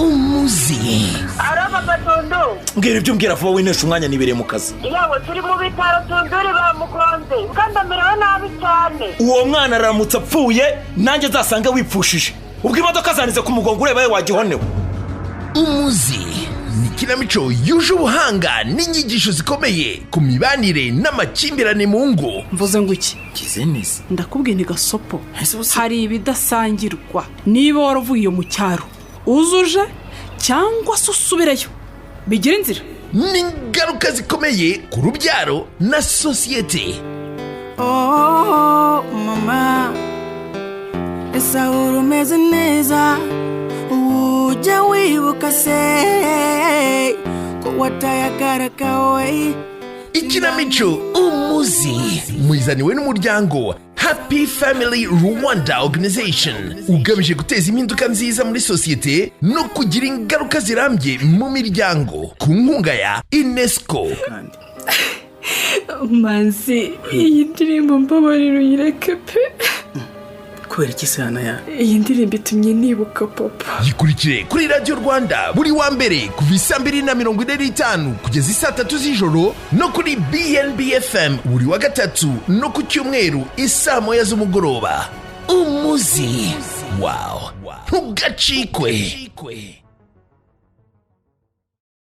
Umuzi. Araba Batondo. Mbwira ibyo mbwira vuba winesha umwanya nibere mu kazi. Yawe turi mu bitaro Tunduri bamukonze. Ukandamerewe nabi cyane. Uwo mwana aramutse apfuye nanjye zasanga wipfushije. Ubwo imodoka zanize ku mugongo ureba wagihonewe. Umuzi ni ikinamico yuje ubuhanga ninyigisho zikomeye kumibanire n'amakimbirane mu ngo. Mvuze ngo iki? Kizeneze. Ndakubwiye ni gasopo. Hari ibidasangirwa. Niba waravuye mu cyaro, uzuje cyangwa se usubireyo. Bigira inzira. N'ingaruka zikomeye ku rubyaro na sosiyete. Oh mama, esa urumeze neza. Ujya wibuka se ko watayagara kawe. Ikinamico Umuzi mwizaniwe n'umuryango Happy Family Rwanda Organization ugamije guteza impinduka nziza muri sosiyete no kugira ingaruka zirambye mu miryango ku nkunga ya UNESCO. Manzi, iyi ndirimbo mbabarira uyireke pe. Kubera iki sana ya? Iyi ndirimbo itumye nibuka papa. Yikurikire kuri Radio Rwanda buri wa mbere kuva 2:45 kugeza 3 z'ijoro no kuri BNB FM buri wa gatatu no ku cyumweru 1:00 z'umugoroba. Umuzi. Wow. Ntugacikwe.